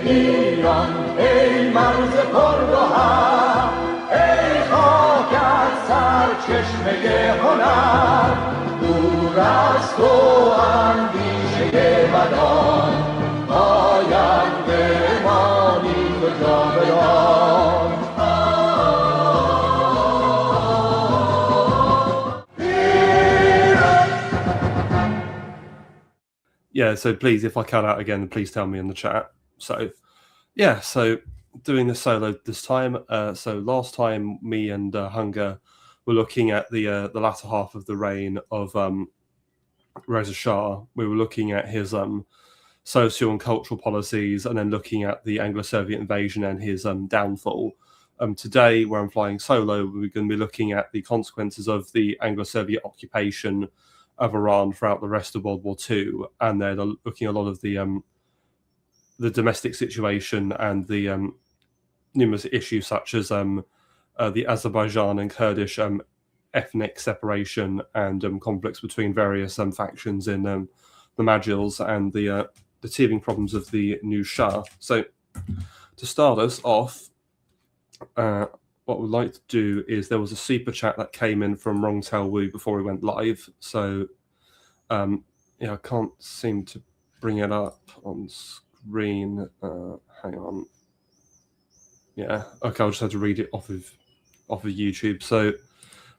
ایران ای مرز پرگوهر ای خاک از سرچشمه هنر دور از تو اندیشه بدان آینده مانی تو جاودان. Yeah, so please, if I cut out again, please tell me in the chat. So, yeah, so doing the solo this time. So last time, me and Hunger were looking at the latter half of the reign of Reza Shah. We were looking at his social and cultural policies, and then looking at the Anglo-Soviet invasion and his downfall. Today, where I'm flying solo, we're going to be looking at the consequences of the Anglo-Soviet occupation of Iran throughout the rest of World War II, and then looking at a lot of the domestic situation and the numerous issues such as the Azerbaijan and Kurdish ethnic separation and conflicts between various factions in the Majles and the teething problems of the new Shah. So to start us off, what we'd like to do is there was a super chat that came in from Rong Tel Wu before we went live. So I can't seem to bring it up on screen. Hang on. Yeah, okay, I'll just have to read it off of YouTube. So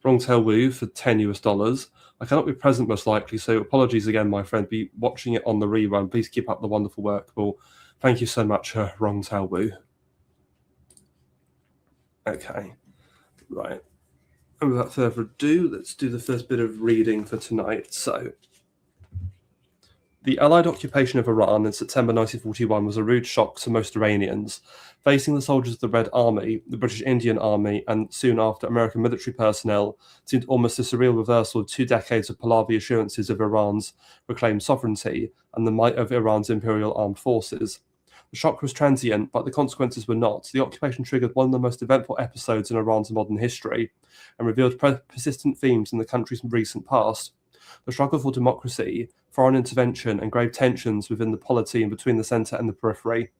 Rong Tel Wu for $10. I cannot be present most likely, so apologies again, my friend. Be watching it on the rerun. Please keep up the wonderful work. Well, thank you so much, Rong Tel Wu. Okay, right. And without further ado, let's do the first bit of reading for tonight. So, the Allied occupation of Iran in September 1941 was a rude shock to most Iranians. Facing the soldiers of the Red Army, the British Indian Army, and soon after American military personnel seemed almost a surreal reversal of 2 decades of Pahlavi assurances of Iran's reclaimed sovereignty and the might of Iran's imperial armed forces. The shock was transient, but the consequences were not. The occupation triggered one of the most eventful episodes in Iran's modern history and revealed persistent themes in the country's recent past. The struggle for democracy, foreign intervention, and grave tensions within the polity and between the centre and the periphery.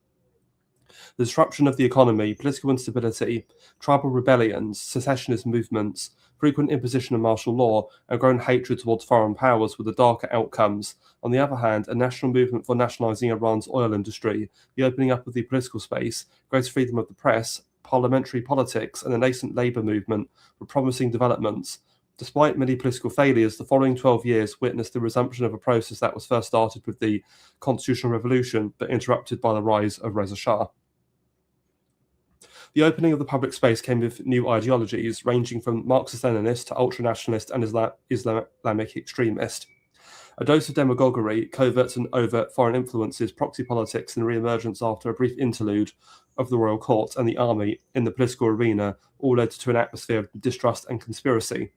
The disruption of the economy, political instability, tribal rebellions, secessionist movements, frequent imposition of martial law, and growing hatred towards foreign powers were the darker outcomes. On the other hand, a national movement for nationalising Iran's oil industry, the opening up of the political space, greater freedom of the press, parliamentary politics, and a nascent labour movement were promising developments. Despite many political failures, the following 12 years witnessed the resumption of a process that was first started with the constitutional revolution, but interrupted by the rise of Reza Shah. The opening of the public space came with new ideologies, ranging from Marxist-Leninist to ultra-nationalist and Islamic extremist. A dose of demagoguery, covert and overt foreign influences, proxy politics, and re-emergence after a brief interlude of the royal court and the army in the political arena all led to an atmosphere of distrust and conspiracy.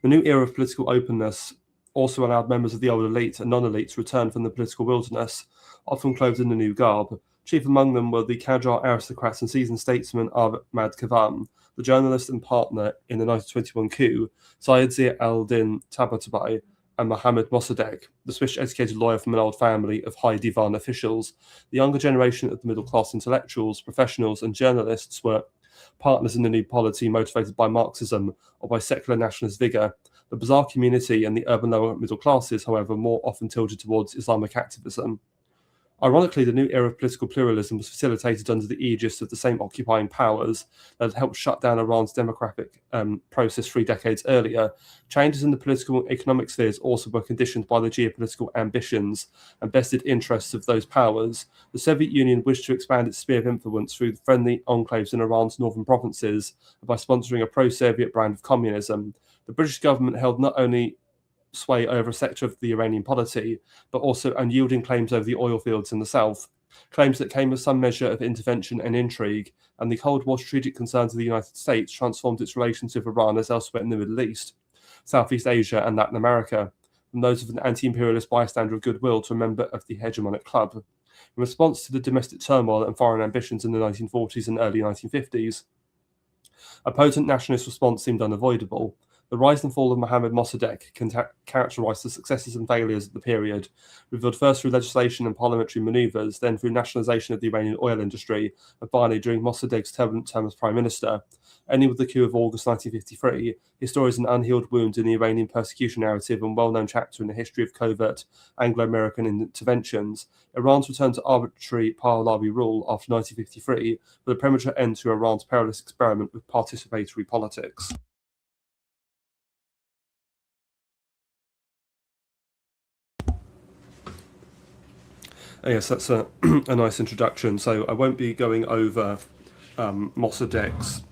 The new era of political openness also allowed members of the old elite and non-elite to return from the political wilderness, often clothed in a new garb. Chief among them were the Qajar aristocrats and seasoned statesman Ahmad Kavam, the journalist and partner in the 1921 coup, Syed Zia al-Din Tabatabai, and Mohammad Mossadegh, the Swiss-educated lawyer from an old family of high divan officials. The younger generation of the middle-class intellectuals, professionals, and journalists were partners in the new polity motivated by Marxism or by secular nationalist vigour. The bazaar community and the urban lower middle classes, however, more often tilted towards Islamic activism. Ironically, the new era of political pluralism was facilitated under the aegis of the same occupying powers that had helped shut down Iran's democratic process 3 decades earlier. Changes in the political and economic spheres also were conditioned by the geopolitical ambitions and vested interests of those powers. The Soviet Union wished to expand its sphere of influence through friendly enclaves in Iran's northern provinces by sponsoring a pro-Soviet brand of communism. The British government held not only sway over a sector of the Iranian polity, but also unyielding claims over the oil fields in the south, claims that came with some measure of intervention and intrigue, and the Cold War strategic concerns of the United States transformed its relations with Iran as elsewhere in the Middle East, Southeast Asia, and Latin America, from those of an anti-imperialist bystander of goodwill to a member of the hegemonic club. In response to the domestic turmoil and foreign ambitions in the 1940s and early 1950s, a potent nationalist response seemed unavoidable. The rise and fall of Mohammad Mossadegh can characterise the successes and failures of the period, revealed first through legislation and parliamentary manoeuvres, then through nationalisation of the Iranian oil industry, and finally during Mossadegh's turbulent term as Prime Minister. Ending with the coup of August 1953, the story is an unhealed wound in the Iranian persecution narrative and well-known chapter in the history of covert Anglo-American interventions. Iran's return to arbitrary Pahlavi rule after 1953 with a premature end to Iran's perilous experiment with participatory politics. Yes, that's a nice introduction. So I won't be going over Mossadegh's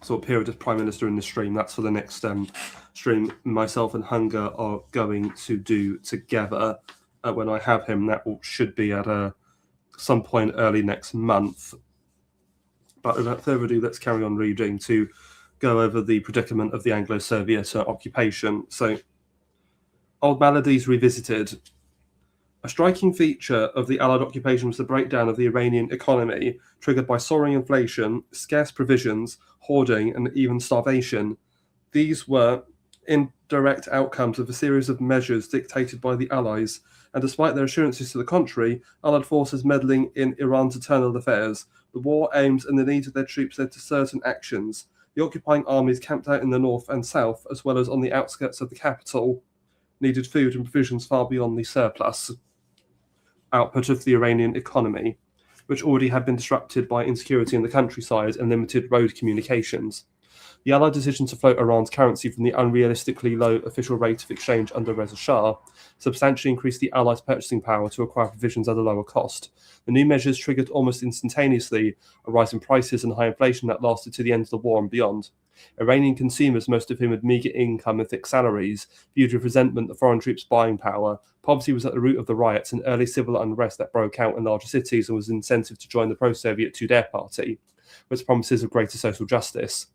sort of period as Prime Minister in this stream. That's for the next stream myself and Hunger are going to do together when I have him. That should be at some point early next month. But without further ado, let's carry on reading to go over the predicament of the Anglo-Soviet occupation. So, old maladies revisited. A striking feature of the Allied occupation was the breakdown of the Iranian economy, triggered by soaring inflation, scarce provisions, hoarding, and even starvation. These were indirect outcomes of a series of measures dictated by the Allies, and despite their assurances to the contrary, Allied forces meddling in Iran's internal affairs, the war aims and the needs of their troops led to certain actions. The occupying armies camped out in the north and south, as well as on the outskirts of the capital, needed food and provisions far beyond the surplus output of the Iranian economy, which already had been disrupted by insecurity in the countryside and limited road communications. The Allied decision to float Iran's currency from the unrealistically low official rate of exchange under Reza Shah substantially increased the Allies' purchasing power to acquire provisions at a lower cost. The new measures triggered almost instantaneously a rise in prices and high inflation that lasted to the end of the war and beyond. Iranian consumers, most of whom had meagre income and thick salaries, viewed with resentment the foreign troops' buying power. Poverty was at the root of the riots and early civil unrest that broke out in larger cities and was an incentive to join the pro-Soviet Tudeh party, with promises of greater social justice.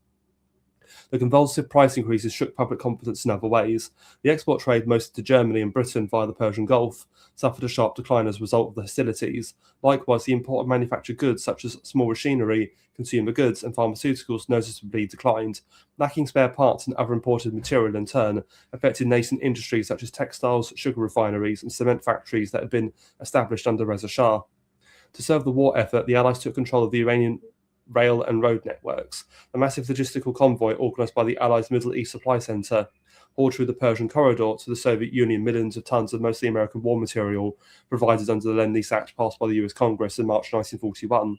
The convulsive price increases shook public confidence in other ways. The export trade, mostly to Germany and Britain via the Persian Gulf, suffered a sharp decline as a result of the hostilities. Likewise, the import of manufactured goods such as small machinery, consumer goods, and pharmaceuticals noticeably declined. Lacking spare parts and other imported material in turn affected nascent industries such as textiles, sugar refineries, and cement factories that had been established under Reza Shah. To serve the war effort, the Allies took control of the Iranian rail and road networks. The massive logistical convoy organised by the Allies' Middle East Supply Centre hauled through the Persian corridor to the Soviet Union millions of tons of mostly American war material provided under the Lend-Lease Act passed by the US Congress in March 1941.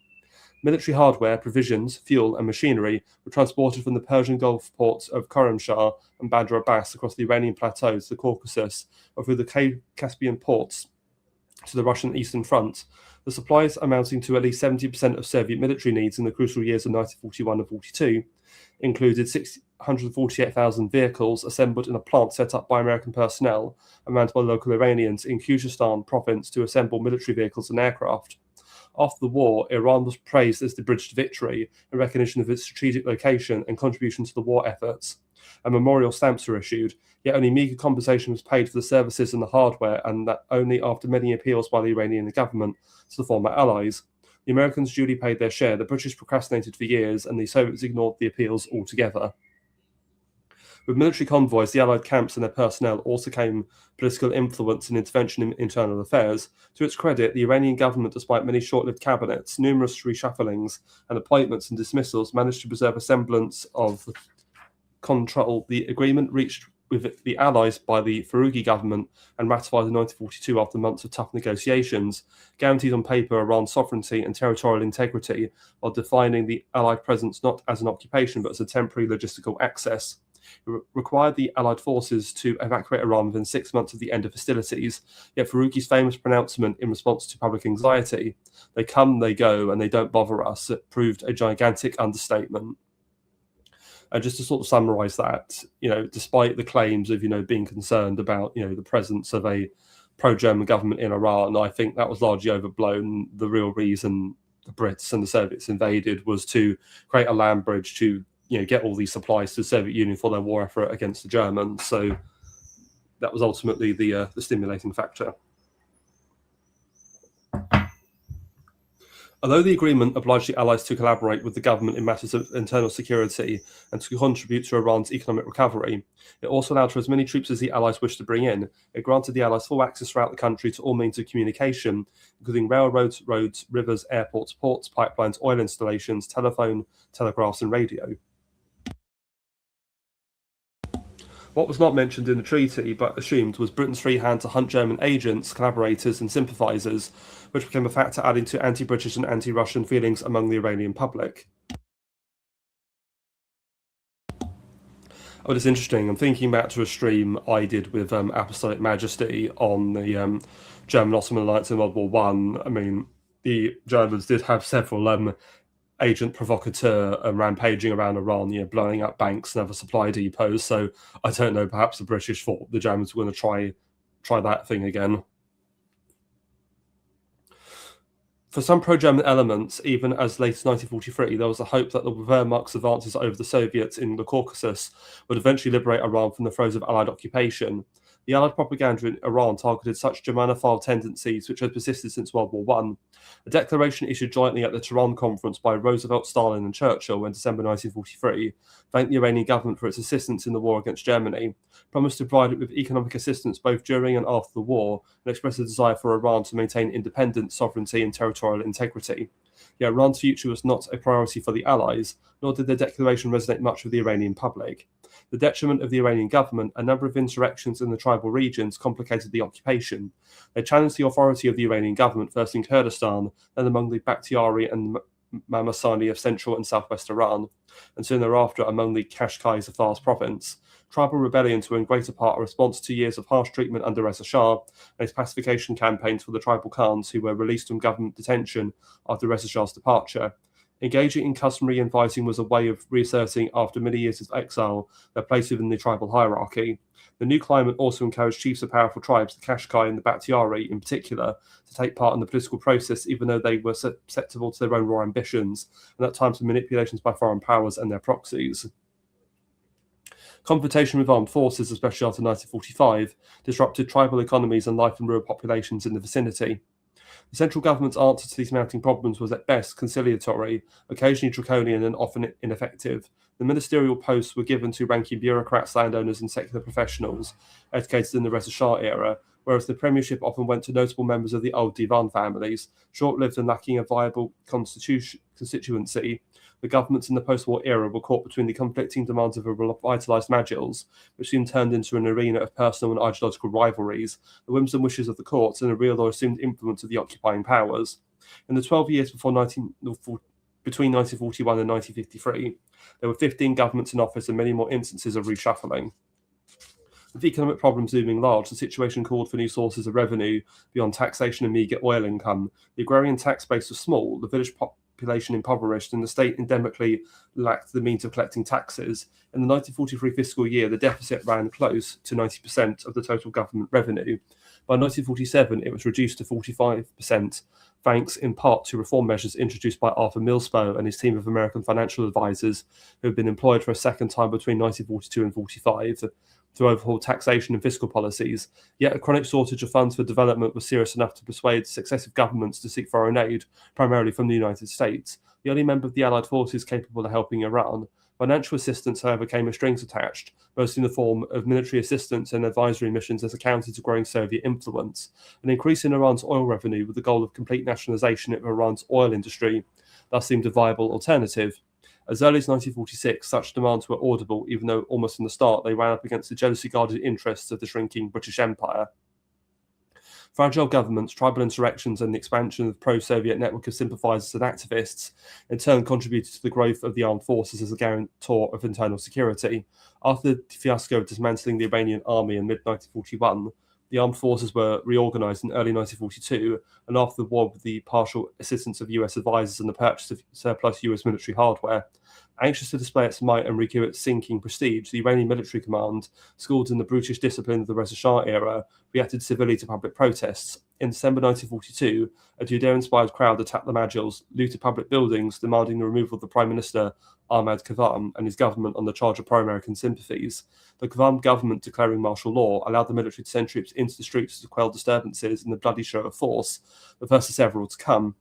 Military hardware, provisions, fuel, and machinery were transported from the Persian Gulf ports of Khorramshahr and Bandar Abbas across the Iranian plateau to the Caucasus, or through the Caspian ports to the Russian Eastern Front. The supplies, amounting to at least 70% of Soviet military needs in the crucial years of 1941 and 42, included 648,000 vehicles assembled in a plant set up by American personnel and manned by local Iranians in Khuzestan province to assemble military vehicles and aircraft. After the war, Iran was praised as the bridge to victory in recognition of its strategic location and contribution to the war efforts. And memorial stamps were issued, yet only meagre compensation was paid for the services and the hardware, and that only after many appeals by the Iranian government to the former allies. The Americans duly paid their share, the British procrastinated for years, and the Soviets ignored the appeals altogether. With military convoys, the Allied camps and their personnel also came political influence and intervention in internal affairs. To its credit, the Iranian government, despite many short-lived cabinets, numerous reshufflings, and appointments and dismissals, managed to preserve a semblance of control. The agreement reached with the Allies by the Farouki government and ratified in 1942 after months of tough negotiations, guaranteed on paper Iran's sovereignty and territorial integrity while defining the Allied presence not as an occupation but as a temporary logistical access. It required the Allied forces to evacuate Iran within 6 months of the end of hostilities, yet Farouki's famous pronouncement in response to public anxiety, "They come, they go, and they don't bother us," proved a gigantic understatement. And just to sort of summarize that, despite the claims of, being concerned about, the presence of a pro-German government in Iran, I think that was largely overblown. The real reason the Brits and the Soviets invaded was to create a land bridge to, get all these supplies to the Soviet Union for their war effort against the Germans. So that was ultimately the stimulating factor. Although the agreement obliged the Allies to collaborate with the government in matters of internal security and to contribute to Iran's economic recovery, it also allowed for as many troops as the Allies wished to bring in. It granted the Allies full access throughout the country to all means of communication, including railroads, roads, rivers, airports, ports, pipelines, oil installations, telephone, telegraphs, and radio. What was not mentioned in the treaty, but assumed, was Britain's free hand to hunt German agents, collaborators, and sympathisers, which became a factor adding to anti-British and anti-Russian feelings among the Iranian public. Oh, it's interesting. I'm thinking back to a stream I did with Apostolic Majesty on the German-Ottoman alliance in World War One. I mean, the Germans did have several agent provocateur rampaging around Iran, blowing up banks and other supply depots. So I don't know, perhaps the British thought the Germans were going to try that thing again. For some pro-German elements, even as late as 1943, there was a hope that the Wehrmacht's advances over the Soviets in the Caucasus would eventually liberate Iran from the throes of Allied occupation. The Allied propaganda in Iran targeted such Germanophile tendencies which had persisted since World War I. A declaration issued jointly at the Tehran Conference by Roosevelt, Stalin and Churchill in December 1943 thanked the Iranian government for its assistance in the war against Germany, promised to provide it with economic assistance both during and after the war, and expressed a desire for Iran to maintain independence, sovereignty and territorial integrity. Yet Iran's future was not a priority for the Allies, nor did the declaration resonate much with the Iranian public. The detriment of the Iranian government, a number of insurrections in the tribal regions complicated the occupation. They challenged the authority of the Iranian government, first in Kurdistan, then among the Bakhtiari and Mamsani of central and southwest Iran, and soon thereafter among the Kashkais of Fars province. Tribal rebellions were in greater part a response to years of harsh treatment under Reza Shah and his pacification campaigns for the tribal Khans who were released from government detention after Reza Shah's departure. Engaging in customary infighting was a way of reasserting, after many years of exile, their place within the tribal hierarchy. The new climate also encouraged chiefs of powerful tribes, the Kashkai and the Bakhtiari in particular, to take part in the political process, even though they were susceptible to their own raw ambitions, and at times to manipulations by foreign powers and their proxies. Confrontation with armed forces, especially after 1945, disrupted tribal economies and life and rural populations in the vicinity. The central government's answer to these mounting problems was at best conciliatory, occasionally draconian and often ineffective. The ministerial posts were given to ranking bureaucrats, landowners and secular professionals, educated in the Reza Shah era, whereas the premiership often went to notable members of the old Divan families. Short-lived and lacking a viable constituency, the governments in the post-war era were caught between the conflicting demands of a revitalised Majlis, which soon turned into an arena of personal and ideological rivalries, the whims and wishes of the courts, and a real or assumed influence of the occupying powers. In the 12 years between 1941 and 1953, there were 15 governments in office and many more instances of reshuffling. With economic problems looming large, the situation called for new sources of revenue beyond taxation and meagre oil income. The agrarian tax base was small, the village population impoverished, and the state endemically lacked the means of collecting taxes. In the 1943 fiscal year, the deficit ran close to 90% of the total government revenue. By 1947, it was reduced to 45%, thanks in part to reform measures introduced by Arthur Millspo and his team of American financial advisors, who had been employed for a second time between 1942 and 1945 to overhaul taxation and fiscal policies. Yet a chronic shortage of funds for development was serious enough to persuade successive governments to seek foreign aid, primarily from the United States, the only member of the Allied forces capable of helping Iran. Financial assistance, however, came with strings attached, mostly in the form of military assistance and advisory missions as a counter to growing Soviet influence. An increase in Iran's oil revenue with the goal of complete nationalization of Iran's oil industry thus seemed a viable alternative. As early as 1946, such demands were audible, even though almost from the start they ran up against the jealously guarded interests of the shrinking British Empire. Fragile governments, tribal insurrections, and the expansion of the pro-Soviet network of sympathizers and activists in turn contributed to the growth of the armed forces as a guarantor of internal security. After the fiasco of dismantling the Iranian army in mid-1941, the armed forces were reorganized in early 1942, and after the war with the partial assistance of US advisors and the purchase of surplus US military hardware. Anxious to display its might and recue its sinking prestige, the Iranian military command, schooled in the brutish discipline of the Reza Shah era, reacted civilly to public protests. In December 1942, a Judeo-inspired crowd attacked the Majlis, looted public buildings, demanding the removal of the Prime Minister Ahmad Kavam and his government on the charge of pro-American sympathies. The Kavam government, declaring martial law, allowed the military to send troops into the streets to quell disturbances in the bloody show of force, the first of several to come.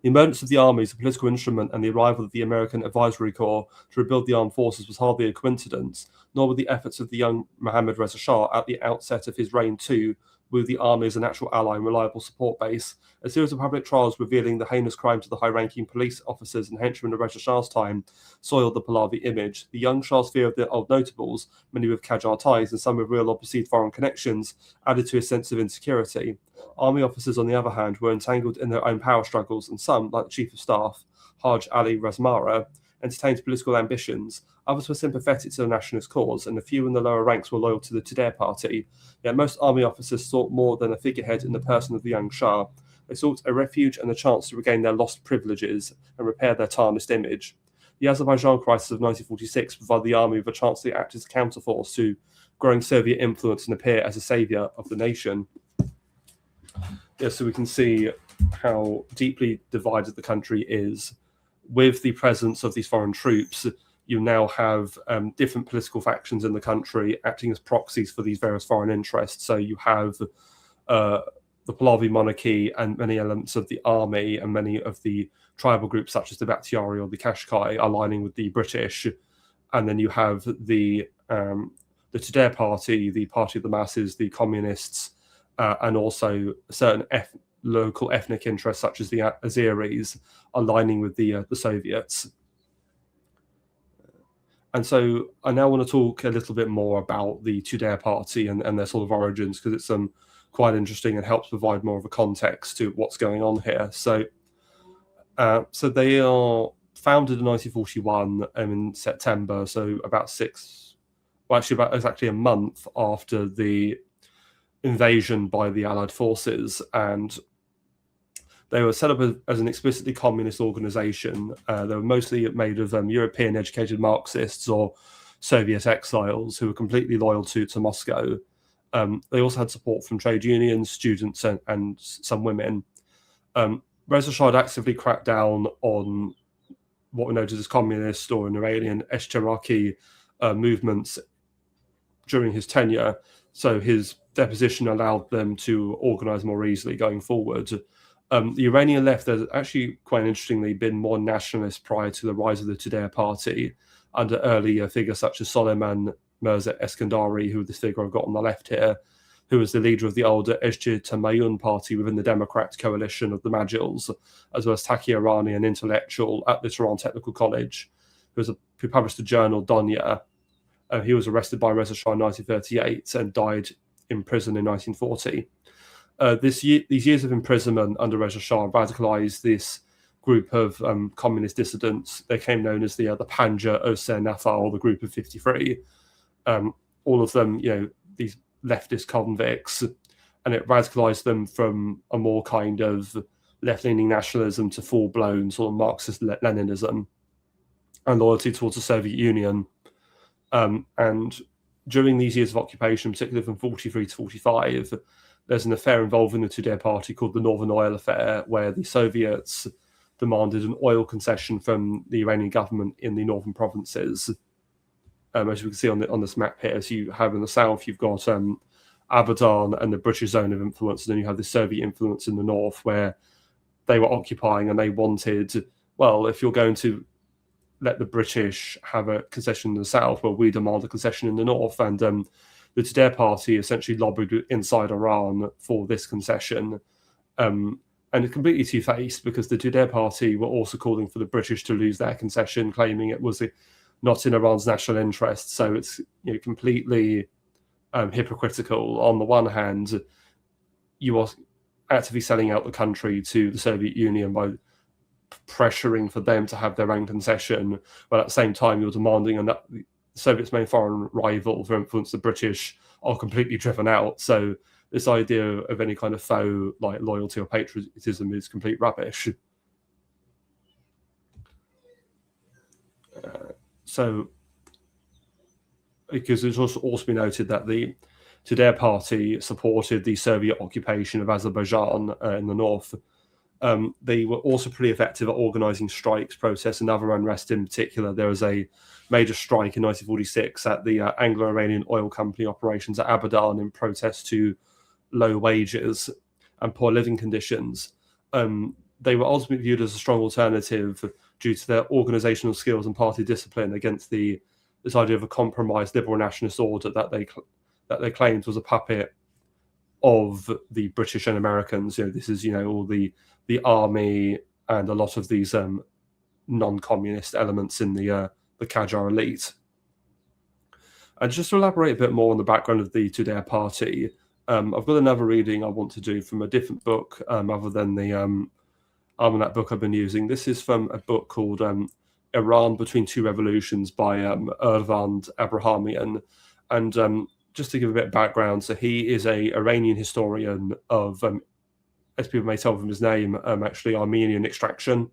The emergence of the army as a political instrument and the arrival of the American Advisory Corps to rebuild the armed forces was hardly a coincidence, nor were the efforts of the young Mohammad Reza Shah at the outset of his reign too, with the army as a natural ally and reliable support base. A series of public trials revealing the heinous crimes of the high-ranking police officers and henchmen of Reza Shah's time soiled the Pahlavi image. The young Shah's fear of the old notables, many with Qajar ties and some with real or perceived foreign connections, added to his sense of insecurity. Army officers, on the other hand, were entangled in their own power struggles, and some, like the Chief of Staff, Haj Ali Razmara, entertained political ambitions. Others were sympathetic to the nationalist cause, and a few in the lower ranks were loyal to the Tudeh party. Yet most army officers sought more than a figurehead in the person of the young Shah. They sought a refuge and a chance to regain their lost privileges and repair their tarnished image. The Azerbaijan crisis of 1946 provided the army with a chance to act as a counterforce to growing Soviet influence and appear as a saviour of the nation. Yeah, so we can see how deeply divided the country is. With the presence of these foreign troops, you now have different political factions in the country acting as proxies for these various foreign interests. So you have the Pahlavi monarchy and many elements of the army and many of the tribal groups such as the Bakhtiari or the Kashkai aligning with the British. And then you have the Tudeh party, the party of the masses, the communists, and also certain local ethnic interests such as the Azeris aligning with the Soviets. And so I now want to talk a little bit more about the Tudeh party and their sort of origins, because it's quite interesting and helps provide more of a context to what's going on here. So they are founded in 1941 in September, so exactly a month after the invasion by the Allied forces, and they were set up as an explicitly communist organization. They were mostly made of European-educated Marxists or Soviet exiles who were completely loyal to Moscow. They also had support from trade unions, students, and some women. Reza Shah had actively cracked down on what were noted as communist or in Iranian Eshtiraki movements during his tenure. So his deposition allowed them to organize more easily going forward. The Iranian left has actually, quite interestingly, been more nationalist prior to the rise of the Tudeh party under earlier figures such as Soleiman Mirza Eskandari, who this figure I've got on the left here, who was the leader of the older Ejder Tamayun party within the Democrat coalition of the Majils, as well as Taqi Irani, an intellectual at the Tehran Technical College, who published the journal Donya. He was arrested by Reza Shah in 1938 and died in prison in 1940. These years of imprisonment under Reza Shah radicalized this group of communist dissidents. They came known as the Panja Oser Nafa, or the Group of 53. All of them, these leftist convicts, and it radicalized them from a more kind of left-leaning nationalism to full-blown sort of Marxist Leninism and loyalty towards the Soviet Union. And during these years of occupation, particularly from 43 to 45, there's an affair involving the Tudeh party called the Northern Oil Affair, where the Soviets demanded an oil concession from the Iranian government in the northern provinces. As you can see on this map here, so you have in the south, you've got Abadan and the British zone of influence, and then you have the Soviet influence in the north, where they were occupying and they wanted, well, if you're going to let the British have a concession in the south, well, we demand a concession in the north. And the Tudeh party essentially lobbied inside Iran for this concession. And it's completely two-faced, because the Tudeh party were also calling for the British to lose their concession, claiming it was not in Iran's national interest. So it's completely hypocritical. On the one hand, you are actively selling out the country to the Soviet Union by pressuring for them to have their own concession, but at the same time you're demanding that the Soviets' main foreign rival for influence, the British, are completely driven out. So this idea of any kind of faux loyalty or patriotism is complete rubbish. So because it's also been noted that the Tudeh party supported the Soviet occupation of Azerbaijan in the north. They were also pretty effective at organising strikes, protests, and other unrest. In particular, there was a major strike in 1946 at the Anglo-Iranian oil company operations at Abadan in protest to low wages and poor living conditions. they were ultimately viewed as a strong alternative due to their organizational skills and party discipline against this idea of a compromised liberal nationalist order that they claimed was a puppet of the British and Americans. This is all the army and a lot of these non-communist elements in the Qajar elite. And just to elaborate a bit more on the background of the Tudeh party, I've got another reading I want to do from a different book other than the almanac book I've been using. This is from a book called Iran Between Two Revolutions by Ervand Abrahamian. And just to give a bit of background, so he is a Iranian historian of, as people may tell from his name, actually Armenian extraction.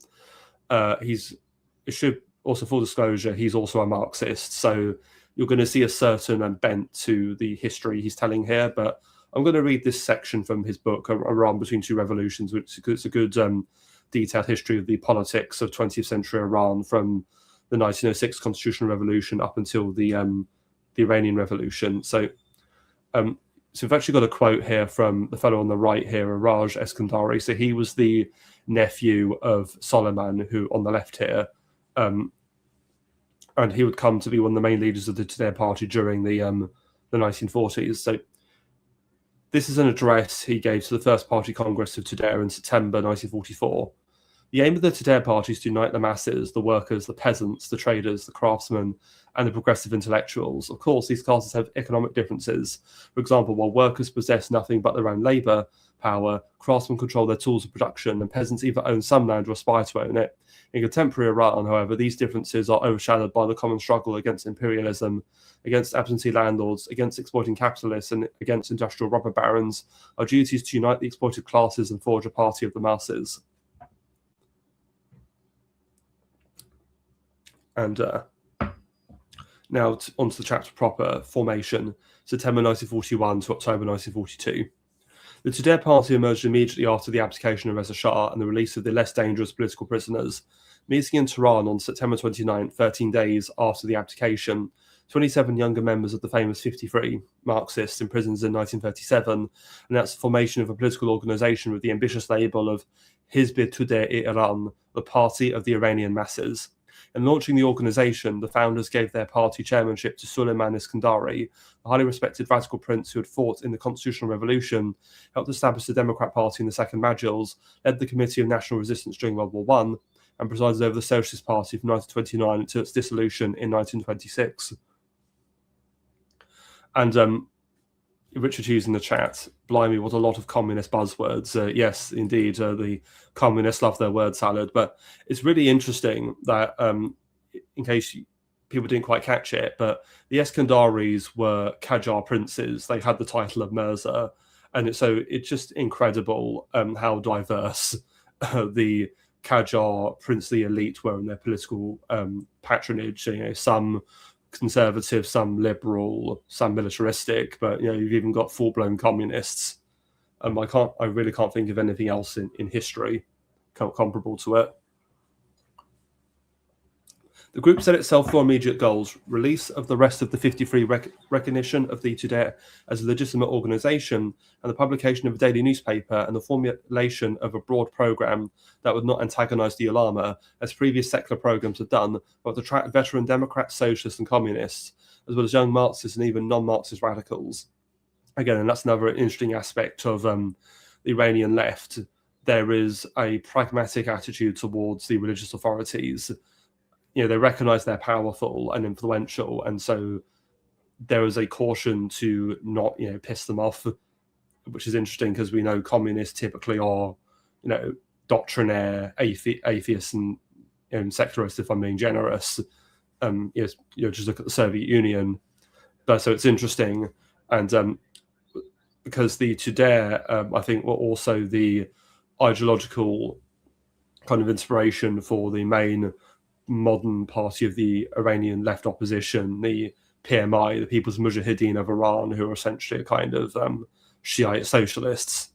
Also, full disclosure, he's also a Marxist, so you're going to see a certain bent to the history he's telling here. But I'm going to read this section from his book, Iran Between Two Revolutions, which is a good detailed history of the politics of 20th century Iran from the 1906 constitutional revolution up until the Iranian Revolution. So we've actually got a quote here from the fellow on the right here, Raj Eskandari. So he was the nephew of Solomon, who on the left here, and he would come to be one of the main leaders of the Tudeh party during the 1940s. So this is an address he gave to the First Party Congress of Tudeh in September 1944. The aim of the Tudeh party is to unite the masses, the workers, the peasants, the traders, the craftsmen, and the progressive intellectuals. Of course, these classes have economic differences. For example, while workers possess nothing but their own labour power, craftsmen control their tools of production, and peasants either own some land or aspire to own it. In contemporary Iran, however, these differences are overshadowed by the common struggle against imperialism, against absentee landlords, against exploiting capitalists, and against industrial robber barons. Our duty is to unite the exploited classes and forge a party of the masses. And now onto the chapter proper, formation, September 1941 to October 1942. The Tudeh party emerged immediately after the abdication of Reza Shah and the release of the less dangerous political prisoners. Meeting in Tehran on September 29, 13 days after the abdication, 27 younger members of the famous 53 Marxists imprisoned in 1937 announced the formation of a political organization with the ambitious label of Hizb Tudeh-e-Iran, the Party of the Iranian Masses. In launching the organization, the founders gave their party chairmanship to Suleiman Iskandari, a highly respected radical prince who had fought in the Constitutional Revolution, helped establish the Democrat Party in the Second Majles, led the Committee of National Resistance during World War I, and presided over the Socialist Party from 1929 until its dissolution in 1926. And Richard Hughes in the chat, blimey, what a lot of communist buzzwords. Yes, indeed, the communists love their word salad. But it's really interesting that, in case people didn't quite catch it, but the Eskandaris were Qajar princes. They had the title of Mirza. And so it's just incredible how diverse the Qajar princely elite were in their political patronage. Some conservative, some liberal, some militaristic, but you've even got full-blown communists. I really can't think of anything else in history comparable to it. The group set itself for immediate goals: release of the rest of the 53, recognition of the Tudeh as a legitimate organization, and the publication of a daily newspaper, and the formulation of a broad program that would not antagonize the ulama, as previous secular programs have done, but to attract veteran Democrats, socialists, and communists, as well as young Marxists and even non-Marxist radicals. Again, and that's another interesting aspect of the Iranian left. There is a pragmatic attitude towards the religious authorities. They recognize they're powerful and influential, and so there is a caution to not, piss them off, which is interesting because we know communists typically are, doctrinaire, atheists, and secularists, if I'm being generous. Just look at the Soviet Union. But so it's interesting, and because the Tudeh, I think, were also the ideological kind of inspiration for the main modern party of the Iranian left opposition, the PMI, the People's Mujahideen of Iran, who are essentially a kind of Shiite socialists.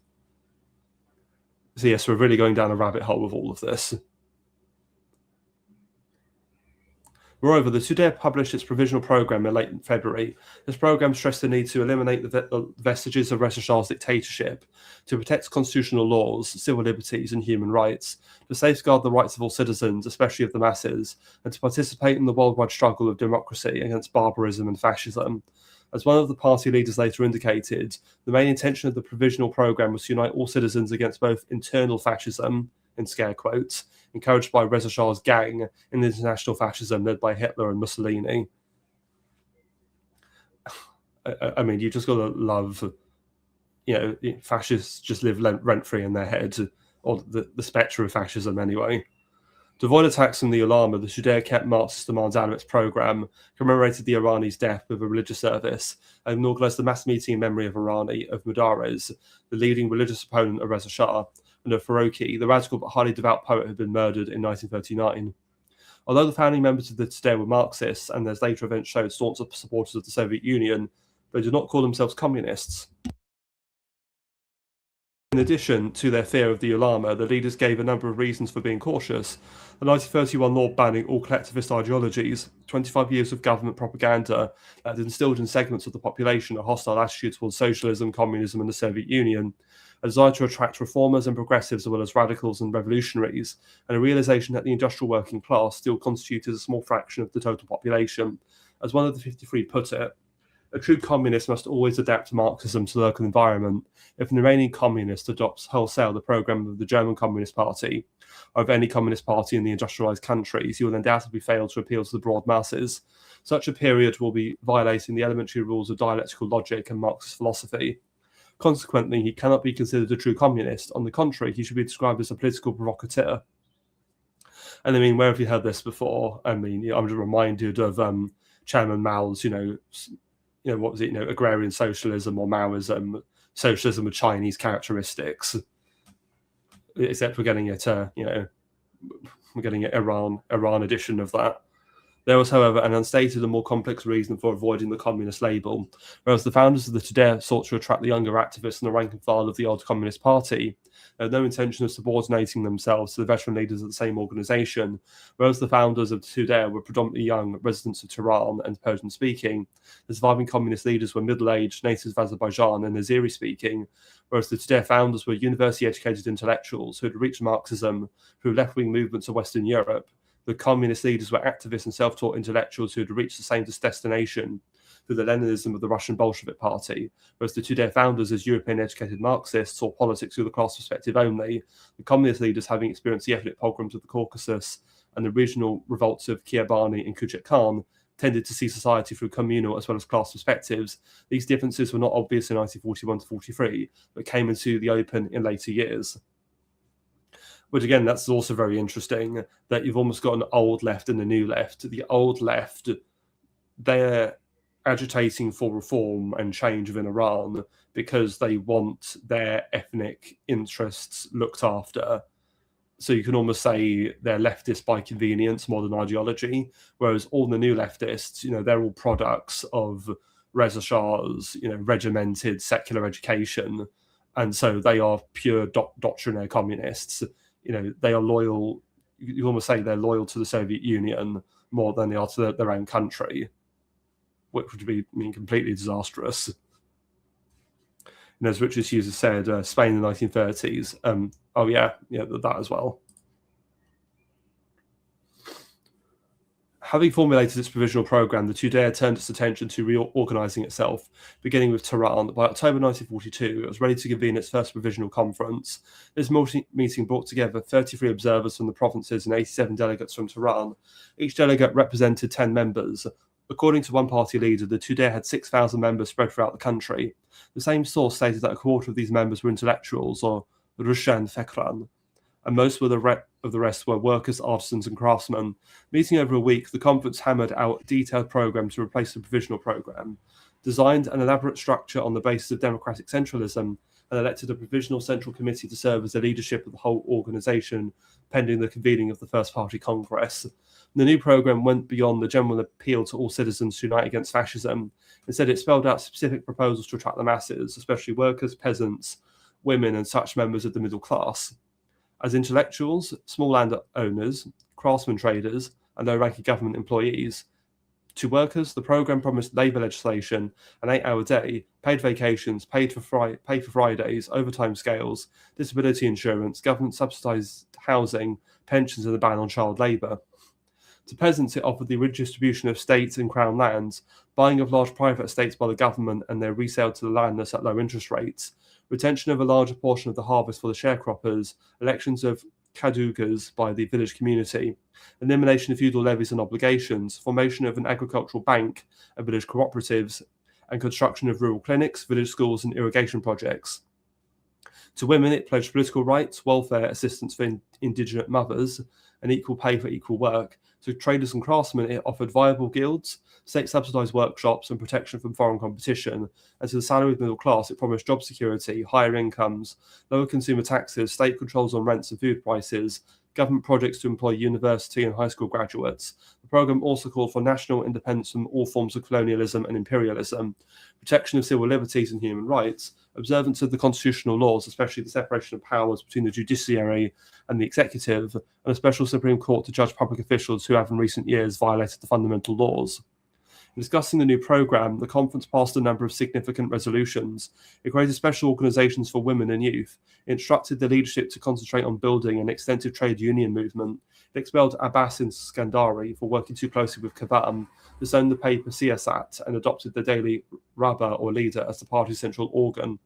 So yes, we're really going down a rabbit hole with all of this. Moreover, the Tudeh published its provisional programme in late February. This programme stressed the need to eliminate the vestiges of Reza Shah's dictatorship, to protect constitutional laws, civil liberties and human rights, to safeguard the rights of all citizens, especially of the masses, and to participate in the worldwide struggle of democracy against barbarism and fascism. As one of the party leaders later indicated, the main intention of the provisional programme was to unite all citizens against both internal fascism, in scare quotes, encouraged by Reza Shah's gang, and international fascism led by Hitler and Mussolini. I mean, you just got to love, fascists just live rent-free in their head, or the spectre of fascism anyway. To avoid attacks from the ulama, the Tudeh kept Marxist demands out of its programme, commemorated the Irani's death with a religious service, and organised a mass meeting in memory of Irani, of Mudarris, the leading religious opponent of Reza Shah, and of Faroqi, the radical but highly devout poet who had been murdered in 1939. Although the founding members of the Tudeh were Marxists, and as later events showed, staunch supporters of the Soviet Union, they did not call themselves communists. In addition to their fear of the ulama, the leaders gave a number of reasons for being cautious. The 1931 law banning all collectivist ideologies, 25 years of government propaganda that had instilled in segments of the population a hostile attitude towards socialism, communism, and the Soviet Union, a desire to attract reformers and progressives as well as radicals and revolutionaries, and a realization that the industrial working class still constituted a small fraction of the total population. As one of the 53 put it, a true communist must always adapt Marxism to the local environment. If an Iranian communist adopts wholesale the program of the German Communist Party, or of any communist party in the industrialized countries, he will undoubtedly fail to appeal to the broad masses. Such a period will be violating the elementary rules of dialectical logic and Marxist philosophy. Consequently, he cannot be considered a true communist. On the contrary, he should be described as a political provocateur. And I mean, where have you heard this before? I mean, I'm just reminded of Chairman Mao's, what was it, agrarian socialism or Maoism, socialism with Chinese characteristics. Except we're getting it, we're getting an Iran edition of that. There was, however, an unstated and more complex reason for avoiding the communist label. Whereas the founders of the Tudeh sought to attract the younger activists and the rank and file of the old Communist Party, they had no intention of subordinating themselves to the veteran leaders of the same organisation, whereas the founders of the Tudeh were predominantly young residents of Tehran and Persian-speaking. The surviving communist leaders were middle-aged, natives of Azerbaijan and Azeri-speaking, whereas the Tudeh founders were university-educated intellectuals who had reached Marxism through left-wing movements of Western Europe. The communist leaders were activists and self-taught intellectuals who had reached the same destination through the Leninism of the Russian Bolshevik Party, whereas the Tudeh founders, as European-educated Marxists, saw politics through the class perspective only. The communist leaders, having experienced the ethnic pogroms of the Caucasus and the regional revolts of Kiabani and Kuchek Khan, tended to see society through communal as well as class perspectives. These differences were not obvious in 1941 to 43, but came into the open in later years. Which again, that's also very interesting, that you've almost got an old left and a new left. The old left, they're agitating for reform and change within Iran because they want their ethnic interests looked after. So you can almost say they're leftist by convenience, modern ideology, whereas all the new leftists, they're all products of Reza Shah's, regimented secular education. And so they are pure doctrinaire communists. They are loyal, you almost say they're loyal to the Soviet Union more than they are to their own country, which would be completely disastrous. As Richard Hughes has said, Spain in the 1930s, that as well. Having formulated its provisional programme, the Tudeh turned its attention to reorganising itself, beginning with Tehran. By October 1942, it was ready to convene its first provisional conference. This meeting brought together 33 observers from the provinces and 87 delegates from Tehran. Each delegate represented 10 members. According to one party leader, the Tudeh had 6,000 members spread throughout the country. The same source stated that a quarter of these members were intellectuals, or Rushan Fekran, and most of the rest were workers, artisans, and craftsmen. Meeting over a week, the conference hammered out a detailed programme to replace the provisional programme, designed an elaborate structure on the basis of democratic centralism, and elected a provisional central committee to serve as the leadership of the whole organisation, pending the convening of the First Party Congress. The new programme went beyond the general appeal to all citizens to unite against fascism. Instead, it spelled out specific proposals to attract the masses, especially workers, peasants, women, and such members of the middle class. As intellectuals, small landowners, craftsmen traders, and low-ranking government employees. To workers, the programme promised labour legislation, an 8-hour day, paid vacations, paid for Fridays, overtime scales, disability insurance, government subsidised housing, pensions, and a ban on child labour. To peasants, it offered the redistribution of state and crown lands, buying of large private estates by the government and their resale to the landless at low interest rates, retention of a larger portion of the harvest for the sharecroppers, elections of kadugas by the village community, elimination of feudal levies and obligations, formation of an agricultural bank and village cooperatives, and construction of rural clinics, village schools, and irrigation projects. To women, it pledged political rights, welfare, assistance for indigent mothers, and equal pay for equal work. To traders and craftsmen, it offered viable guilds, state-subsidised workshops, and protection from foreign competition. And to the salaried middle class, it promised job security, higher incomes, lower consumer taxes, state controls on rents and food prices, government projects to employ university and high school graduates. The programme also called for national independence from all forms of colonialism and imperialism, protection of civil liberties and human rights, observance of the constitutional laws, especially the separation of powers between the judiciary and the executive, and a special Supreme Court to judge public officials who have in recent years violated the fundamental laws. In discussing the new programme, the conference passed a number of significant resolutions. It created special organisations for women and youth. It instructed the leadership to concentrate on building an extensive trade union movement. It expelled Abbas and Skandari for working too closely with Kavam, disowned the paper Siyasat, and adopted the daily Rabba or leader as the party's central organ.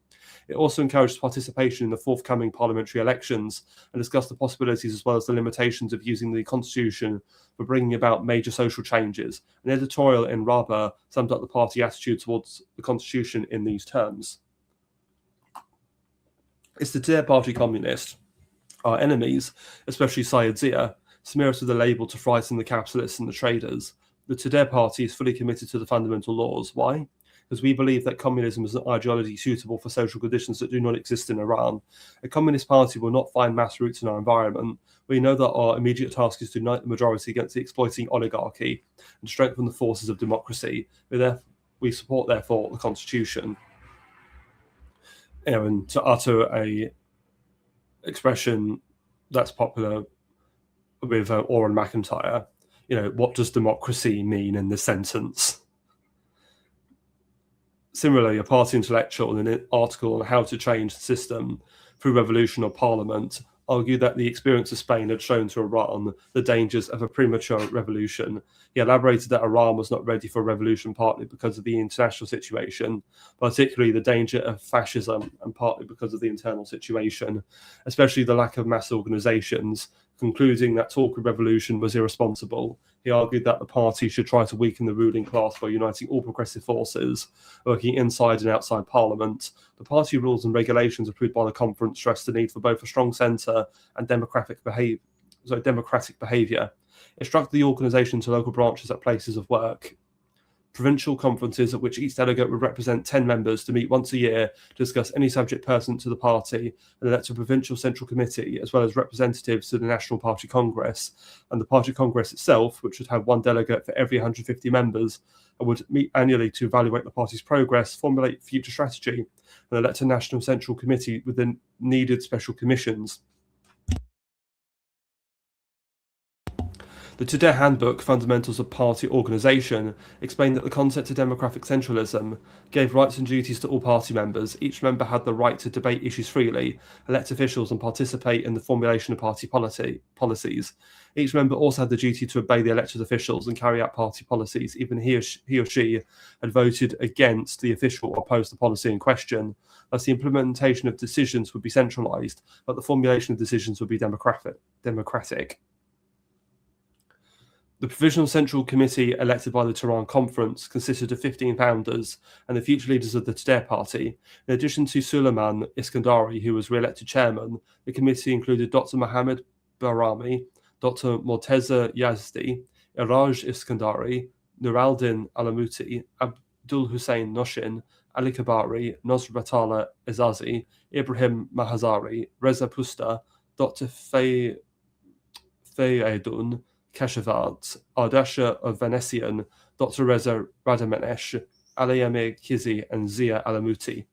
It also encouraged participation in the forthcoming parliamentary elections and discussed the possibilities as well as the limitations of using the constitution for bringing about major social changes. An editorial in Rabba summed up the party attitude towards the constitution in these terms. It's the Tudeh Party communist. Our enemies, especially Syed Zia, smear us with a label to frighten the capitalists and the traders. The Tudeh Party is fully committed to the fundamental laws. Why? Because we believe that communism is an ideology suitable for social conditions that do not exist in Iran. A communist party will not find mass roots in our environment. We know that our immediate task is to unite the majority against the exploiting oligarchy and strengthen the forces of democracy. We support, therefore, the constitution. And to utter a expression that's popular with Oren McIntyre, what does democracy mean in this sentence? Similarly, a party intellectual in an article on how to change the system through revolution or parliament argued that the experience of Spain had shown to Iran the dangers of a premature revolution. He elaborated that Iran was not ready for a revolution partly because of the international situation, particularly the danger of fascism, and partly because of the internal situation, especially the lack of mass organizations. Concluding that talk of revolution was irresponsible, he argued that the party should try to weaken the ruling class by uniting all progressive forces, working inside and outside parliament. The party rules and regulations approved by the conference stressed the need for both a strong centre and democratic behaviour. It struck the organisation to local branches at places of work. Provincial conferences at which each delegate would represent 10 members to meet once a year to discuss any subject pertinent to the party, and elect a provincial central committee, as well as representatives to the National Party Congress. And the Party Congress itself, which would have one delegate for every 150 members, and would meet annually to evaluate the party's progress, formulate future strategy, and elect a National Central Committee with the needed special commissions. The Tudeh Handbook, Fundamentals of Party Organisation, explained that the concept of democratic centralism gave rights and duties to all party members. Each member had the right to debate issues freely, elect officials, and participate in the formulation of party policies. Each member also had the duty to obey the elected officials and carry out party policies, even he or she had voted against the official or opposed the policy in question. Thus, the implementation of decisions would be centralised, but the formulation of decisions would be democratic. The Provisional Central Committee, elected by the Tehran Conference, consisted of 15 founders and the future leaders of the Tudeh Party. In addition to Suleiman Iskandari, who was re-elected chairman, the committee included Dr. Mohammed Bahrami, Dr. Morteza Yazdi, Iraj Iskandari, Nuraldin Alamuti, Abdul Hussein Noshin, Ali Kabari, Nosr Batala Ezazi, Ibrahim Mahazari, Reza Pusta, Dr. Fayedun Kashavat, Ardasha of Venetian, Dr. Reza Radamenesh, Ali Amir Kizi, and Zia Alamuti.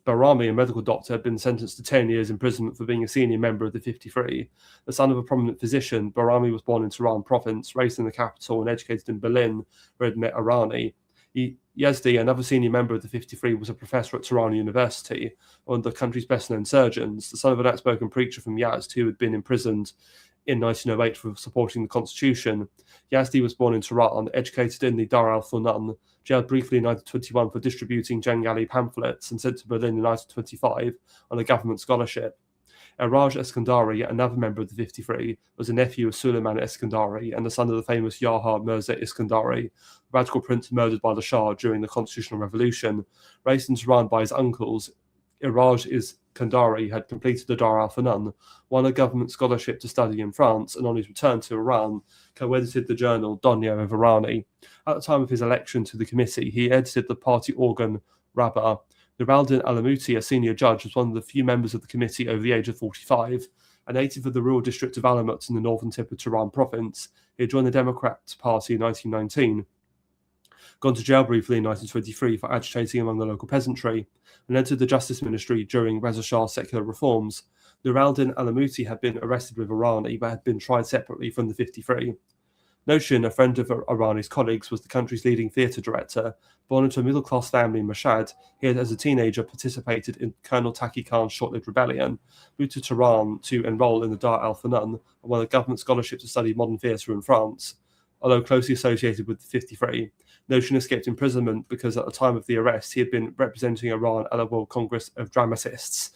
Bahrami, a medical doctor, had been sentenced to 10 years imprisonment for being a senior member of the 53. The son of a prominent physician, Bahrami was born in Tehran province, raised in the capital, and educated in Berlin, where he met Irani. Yazdi, another senior member of the 53, was a professor at Tehran University, one of the country's best-known surgeons. The son of an outspoken preacher from Yazd, who had been imprisoned in 1908 for supporting the constitution. Yazdi was born in Tehran, educated in the Dar al-Funun, jailed briefly in 1921 for distributing Jangali pamphlets, and sent to Berlin in 1925 on a government scholarship. Raj Eskandari, another member of the 53, was a nephew of Suleiman Eskandari and the son of the famous Yahya Mirza Iskandari, radical prince murdered by the Shah during the Constitutional Revolution. Raised in Tehran by his uncles, Iraj Iskandari had completed the Dar al-Funun, won a government scholarship to study in France, and on his return to Iran, co-edited the journal Donya of Irani. At the time of his election to the committee, he edited the party organ Rabba. Nuraldin Alamuti, a senior judge, was one of the few members of the committee over the age of 45. A native of the rural district of Alamut in the northern tip of Tehran province, he had joined the Democrat Party in 1919, gone to jail briefly in 1923 for agitating among the local peasantry, and entered the Justice Ministry during Reza Shah's secular reforms. Nuraldin Alamuti had been arrested with Irani, but had been tried separately from the 53. Noshin, a friend of Irani's colleagues, was the country's leading theatre director. Born into a middle-class family in Mashhad, he had, as a teenager, participated in Colonel Taki Khan's short-lived rebellion, moved to Tehran to enroll in the Dar al-Funun, and won a government scholarship to study modern theatre in France. Although closely associated with the 53, Noshin escaped imprisonment because at the time of the arrest, he had been representing Iran at the World Congress of Dramatists.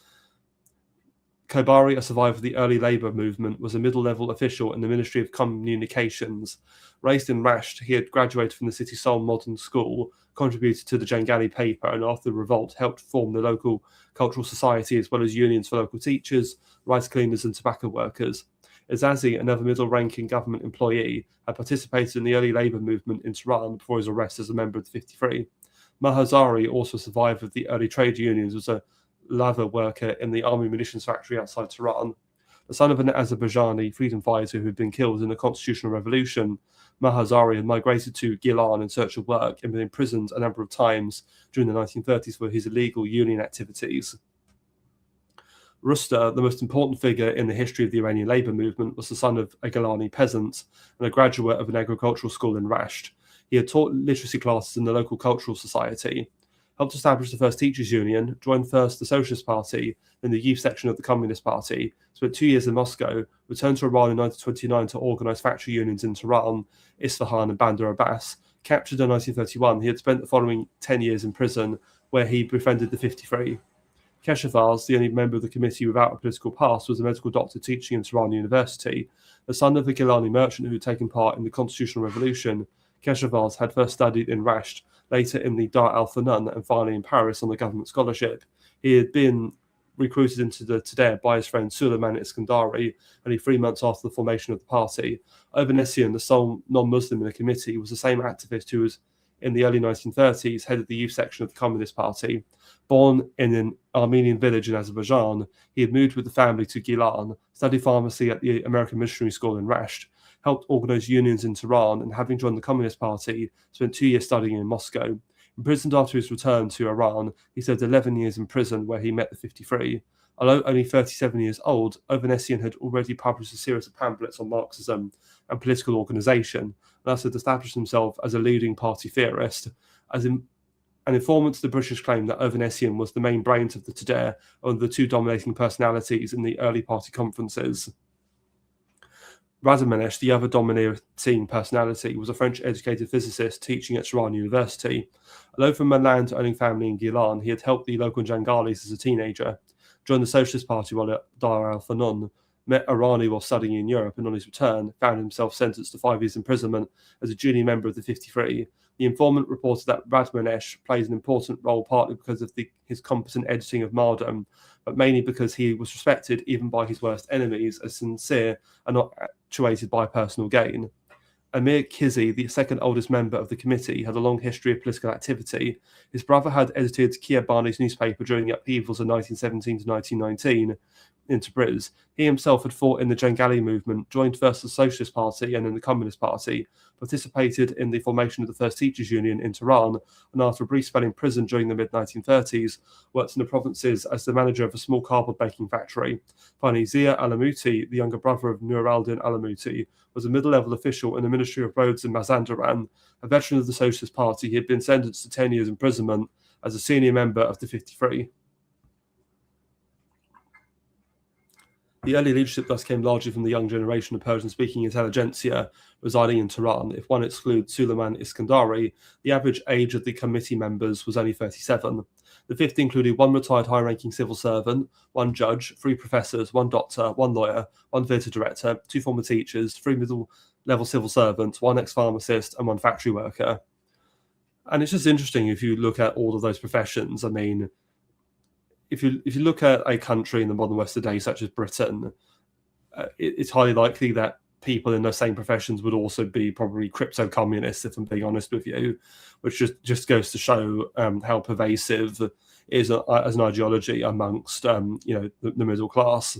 Kobari, a survivor of the early Labour movement, was a middle-level official in the Ministry of Communications. Raised in Rasht, he had graduated from the city's sole modern school, contributed to the Jangali paper, and after the revolt helped form the local cultural society as well as unions for local teachers, rice cleaners and tobacco workers. Azazi, another middle-ranking government employee, had participated in the early Labour movement in Tehran before his arrest as a member of the 53. Mahazari, also a survivor of the early trade unions, was a leather worker in the army munitions factory outside Tehran. The son of an Azerbaijani freedom fighter who had been killed in the Constitutional Revolution, Mahazari had migrated to Gilan in search of work and been imprisoned a number of times during the 1930s for his illegal union activities. Rusta, the most important figure in the history of the Iranian labor movement, was the son of a Gilani peasant and a graduate of an agricultural school in Rasht. He had taught literacy classes in the local cultural society, helped establish the first teachers' union, joined first the Socialist Party, then the youth section of the Communist Party, spent 2 years in Moscow, returned to Iran in 1929 to organise factory unions in Tehran, Isfahan and Bandar Abbas. Captured in 1931, he had spent the following 10 years in prison, where he befriended the 53. Keshafars, the only member of the committee without a political past, was a medical doctor teaching in Tehran University. The son of a Gilani merchant who had taken part in the Constitutional Revolution, Keshafars had first studied in Rasht, later in the Dar al-Funun, and finally in Paris on the government scholarship. He had been recruited into the Tudeh by his friend Suleiman Iskandari only 3 months after the formation of the party. Ovanessian, the sole non-Muslim in the committee, was the same activist who was, in the early 1930s, headed the youth section of the Communist Party. Born in an Armenian village in Azerbaijan, he had moved with the family to Gilan, studied pharmacy at the American Missionary School in Rasht, helped organise unions in Tehran, and having joined the Communist Party, spent 2 years studying in Moscow. Imprisoned after his return to Iran, he served 11 years in prison where he met the 53. Although only 37 years old, Ovanessian had already published a series of pamphlets on Marxism and political organisation, and thus had established himself as a leading party theorist. As an informant to the British claim that Ovanessian was the main brains of the Tudeh, one of the two dominating personalities in the early party conferences. Radamanesh, the other dominating personality, was a French-educated physicist teaching at Tehran University. Although from a land-owning family in Gilan, he had helped the local Jangalis as a teenager, joined the Socialist Party while at Dar al-Funun, met Irani while studying in Europe, and on his return found himself sentenced to 5 years imprisonment as a junior member of the 53. The informant reported that Radmanesh plays an important role partly because of his competent editing of Mardam, but mainly because he was respected even by his worst enemies as sincere and not actuated by personal gain. Amir Kizi, the second oldest member of the committee, had a long history of political activity. His brother had edited Kiabani's newspaper during the upheavals of 1917 to 1919. Tabriz. He himself had fought in the Jangali movement, joined first the Socialist Party and then the Communist Party, participated in the formation of the First Teachers' Union in Tehran, and after a brief spell in prison during the mid-1930s, worked in the provinces as the manager of a small cardboard baking factory. Finally, Zia Alamuti, the younger brother of Nur al-Din Alamuti, was a middle-level official in the Ministry of Roads in Mazandaran. A veteran of the Socialist Party, he had been sentenced to 10 years imprisonment as a senior member of the 53. The early leadership thus came largely from the young generation of Persian-speaking intelligentsia residing in Tehran. If one excludes Suleiman Iskandari, the average age of the committee members was only 37. The 50 included one retired high-ranking civil servant, one judge, 3 professors, 1 doctor, 1 lawyer, 1 theatre director, 2 former teachers, 3 middle-level civil servants, 1 ex-pharmacist, and 1 factory worker. And it's just interesting if you look at all of those professions. I mean, if you look at a country in the modern West today, such as Britain, it's highly likely that people in those same professions would also be probably crypto-communists, if I'm being honest with you, which just goes to show how pervasive it is as an ideology amongst the middle class.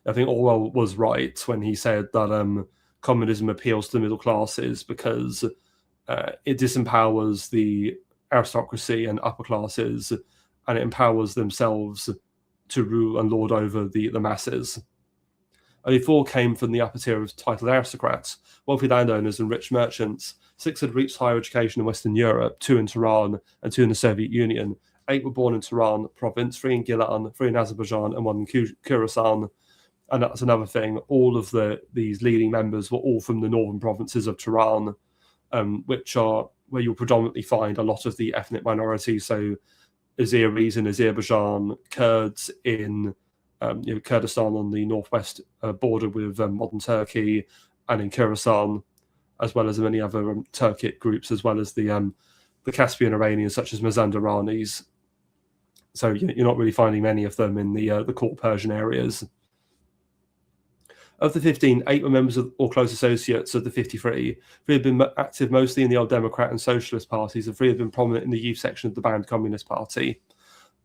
I think Orwell was right when he said that communism appeals to the middle classes because it disempowers the aristocracy and upper classes, and it empowers themselves to rule and lord over the masses. Only 4 came from the upper tier of titled aristocrats, wealthy landowners and rich merchants. 6 had reached higher education in Western Europe, 2 in Tehran and 2 in the Soviet Union. 8 were born in Tehran province, 3 in Gilan, 3 in Azerbaijan and 1 in Khorasan. And that's another thing, all of these leading members were all from the northern provinces of Tehran, which are where you'll predominantly find a lot of the ethnic minorities, so Azeris in Azerbaijan, Kurds in Kurdistan on the northwest border with modern Turkey, and in Khorasan, as well as many other Turkic groups, as well as the Caspian Iranians such as Mazandaranis. So you're not really finding many of them in the court Persian areas. Of the 15, 8 were members of or close associates of the 53. 3 had been active mostly in the old Democrat and Socialist parties, and 3 had been prominent in the youth section of the banned Communist Party.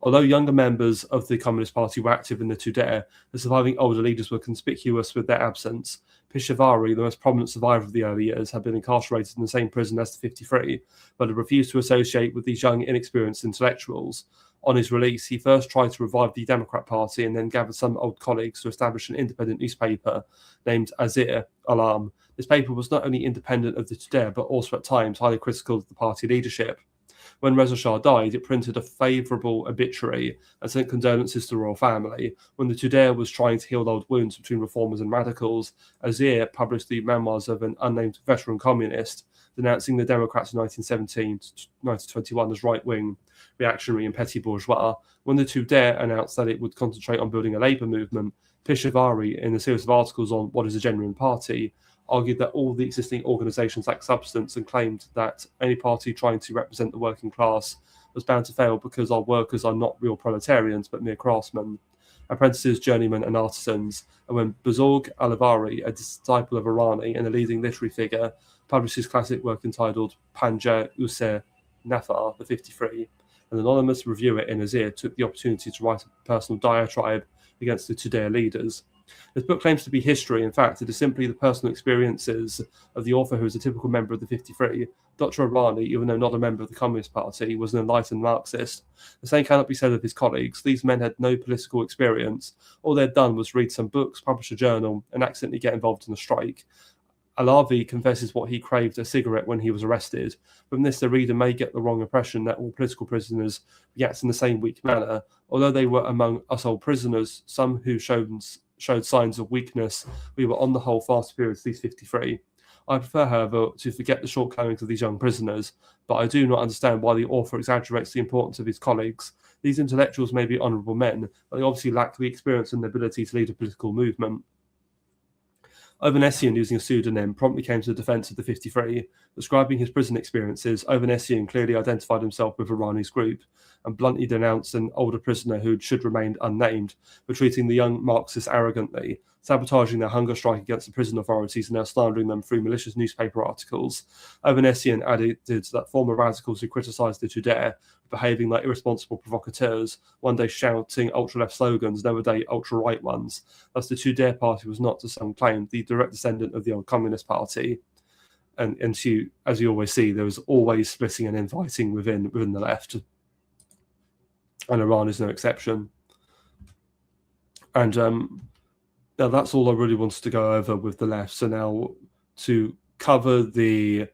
Although younger members of the Communist Party were active in the Tudeh, the surviving older leaders were conspicuous with their absence. Pishavari, the most prominent survivor of the early years, had been incarcerated in the same prison as the 53, but had refused to associate with these young, inexperienced intellectuals. On his release, he first tried to revive the Democrat Party and then gathered some old colleagues to establish an independent newspaper named Azir Alam. This paper was not only independent of the Tudeh, but also at times highly critical of the party leadership. When Reza Shah died, it printed a favourable obituary and sent condolences to the royal family. When the Tudeh was trying to heal old wounds between reformers and radicals, Azir published the memoirs of an unnamed veteran communist, denouncing the Democrats in 1917 to 1921 as right-wing, reactionary and petty bourgeois. When the Tudeh announced that it would concentrate on building a labour movement, Pishavari, in a series of articles on what is a genuine party, argued that all the existing organisations lacked substance and claimed that any party trying to represent the working class was bound to fail because our workers are not real proletarians but mere craftsmen, apprentices, journeymen and artisans. And when Buzurg Alivari, a disciple of Irani and a leading literary figure, published his classic work entitled Panja User Nafar, the 53, an anonymous reviewer in Azir took the opportunity to write a personal diatribe against the Tudeh leaders. This book claims to be history. In fact, it is simply the personal experiences of the author, who is a typical member of the 53. Dr. Irani, even though not a member of the Communist Party, was an enlightened Marxist. The same cannot be said of his colleagues. These men had no political experience. All they had done was read some books, publish a journal, and accidentally get involved in a strike. Alavi confesses what he craved a cigarette when he was arrested. From this, the reader may get the wrong impression that all political prisoners react in the same weak manner. Although they were among us old prisoners, some who showed signs of weakness, we were on the whole far superior to these 53. I prefer, however, to forget the shortcomings of these young prisoners, but I do not understand why the author exaggerates the importance of his colleagues. These intellectuals may be honourable men, but they obviously lack the experience and the ability to lead a political movement. Ovanessian, using a pseudonym, promptly came to the defence of the 53. Describing his prison experiences, Ovanessian clearly identified himself with Irani's group. and bluntly denounced an older prisoner who should remain unnamed for treating the young Marxists arrogantly, sabotaging their hunger strike against the prison authorities and now slandering them through malicious newspaper articles. Ovanessian added that former radicals who criticised the Tudeh behaving like irresponsible provocateurs, one day shouting ultra-left slogans, another day ultra-right ones. Thus, the Tudeh party was not, to some claim, the direct descendant of the old Communist Party. And as you always see, there was always splitting and infighting within the left, and Iran is no exception. And now that's all I really wanted to go over with the left. So now to cover the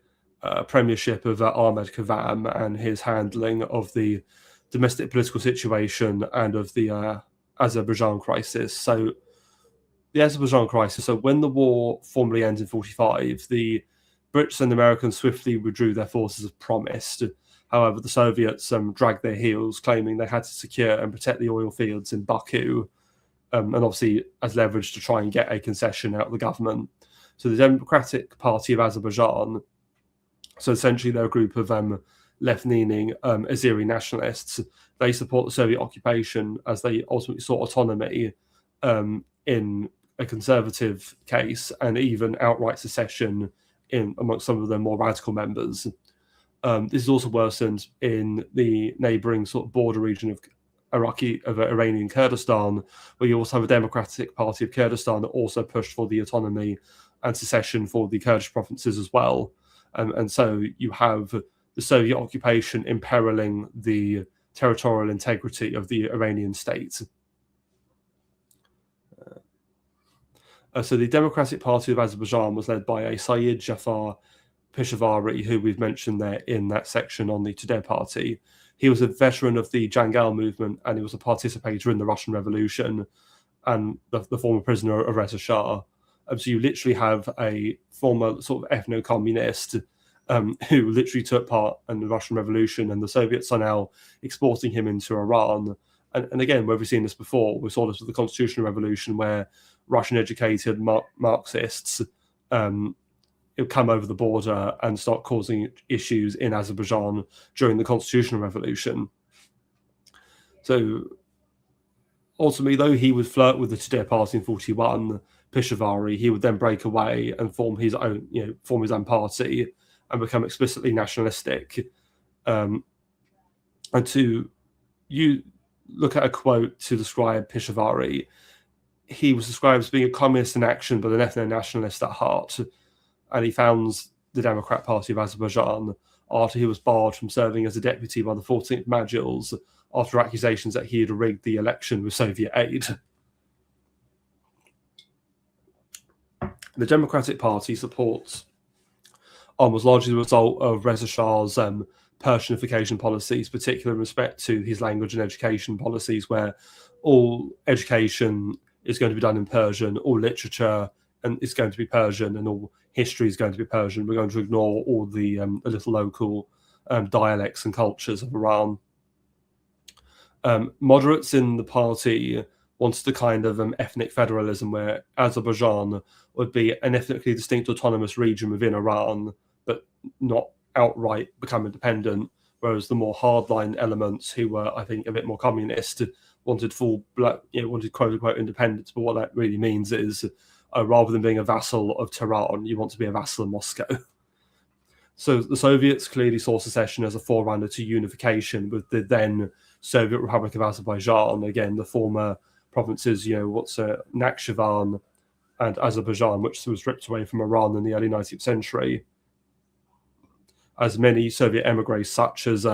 premiership of Ahmed Kavam and his handling of the domestic political situation and of the Azerbaijan crisis. So the Azerbaijan crisis. So when the war formally ends in 1945, the Brits and Americans swiftly withdrew their forces as promised. However, the Soviets dragged their heels, claiming they had to secure and protect the oil fields in Baku, and obviously as leverage to try and get a concession out of the government. So the Democratic Party of Azerbaijan, so essentially they're a group of left-leaning Azeri nationalists. They support the Soviet occupation as they ultimately sought autonomy in a conservative case, and even outright secession amongst some of their more radical members. This is also worsened in the neighbouring sort of border region of Iranian Kurdistan, where you also have a Democratic Party of Kurdistan that also pushed for the autonomy and secession for the Kurdish provinces as well. And so you have the Soviet occupation imperiling the territorial integrity of the Iranian state. So the Democratic Party of Azerbaijan was led by a Sayyid Jafar Pishavari, who we've mentioned there in that section on the Tudeh Party. He was a veteran of the Jangal movement, and he was a participator in the Russian Revolution and the former prisoner of Reza Shah. So you literally have a former sort of ethno-communist who literally took part in the Russian Revolution, and the Soviets are now exporting him into Iran. And again, where we've seen this before, we saw this with the Constitutional Revolution, where Russian-educated Marxists come over the border and start causing issues in Azerbaijan during the Constitutional Revolution. So ultimately, though he would flirt with the Tudeh Party in 1941, Pishavari, he would then break away and form his own party and become explicitly nationalistic. And you look at a quote to describe Pishavari, he was described as being a communist in action, but an ethno-nationalist at heart. And he founds the Democrat Party of Azerbaijan after he was barred from serving as a deputy by the 14th Majles after accusations that he had rigged the election with Soviet aid. The Democratic Party supports was largely the result of Reza Shah's Persianification policies, particularly in respect to his language and education policies, where all education is going to be done in Persian, all literature is going to be Persian, and all history is going to be Persian. We're going to ignore all the little local dialects and cultures of Iran. Moderates in the party wanted the kind of ethnic federalism where Azerbaijan would be an ethnically distinct autonomous region within Iran, but not outright become independent, whereas the more hardline elements, who were, I think, a bit more communist, wanted wanted quote-unquote independence. But what that really means is, rather than being a vassal of Tehran, you want to be a vassal of Moscow. So the Soviets clearly saw secession as a forerunner to unification with the then Soviet Republic of Azerbaijan, again, the former provinces, Nakhchivan and Azerbaijan, which was ripped away from Iran in the early 19th century. As many Soviet emigres, such as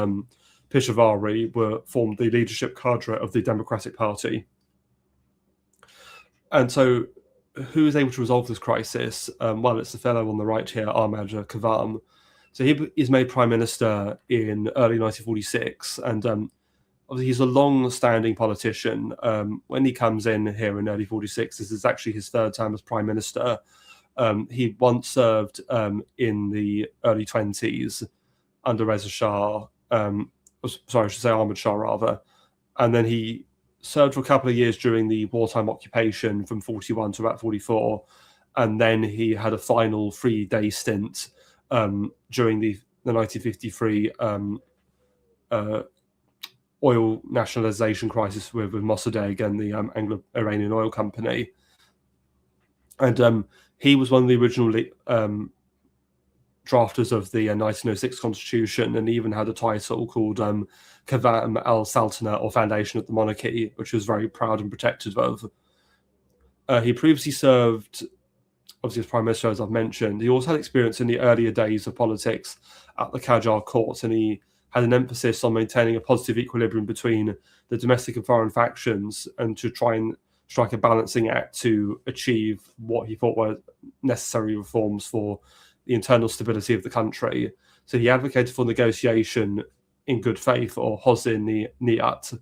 Pishavari, formed the leadership cadre of the Democratic Party. And so who is able to resolve this crisis? Well, it's the fellow on the right here, Ahmed Kavam. So he is made prime minister in early 1946, and obviously he's a long-standing politician. When he comes in here in early 1946, this is actually his third time as prime minister. He once served in the early 1920s under Reza Shah, Ahmed Shah rather, and then he served for a couple of years during the wartime occupation from 1941 to about 1944, and then he had a final 3-day stint during the 1953 oil nationalization crisis with Mossadegh and the Anglo-Iranian Oil Company. And he was one of the original drafters of the 1906 Constitution, and he even had a title called Kavam al-Saltanah, or Foundation of the Monarchy, which he was very proud and protective of. He previously served, obviously, as Prime Minister, as I've mentioned. He also had experience in the earlier days of politics at the Qajar court, and he had an emphasis on maintaining a positive equilibrium between the domestic and foreign factions, and to try and strike a balancing act to achieve what he thought were necessary reforms for the internal stability of the country. So he advocated for negotiation in good faith, or hozin niyat.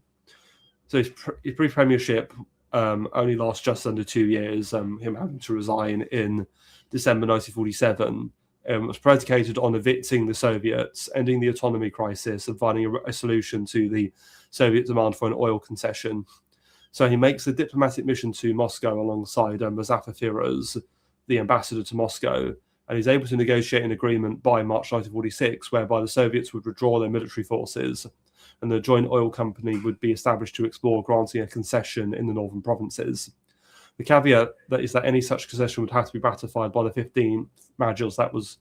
So his brief premiership only lasts just under 2 years, him having to resign in December 1947. Was predicated on evicting the Soviets, ending the autonomy crisis, and finding a solution to the Soviet demand for an oil concession. So he makes a diplomatic mission to Moscow alongside Muzaffar Firoz, the ambassador to Moscow, and he's able to negotiate an agreement by March 1946, whereby the Soviets would withdraw their military forces, and the joint oil company would be established to explore granting a concession in the northern provinces. The caveat that is that any such concession would have to be ratified by the 15 Majles that was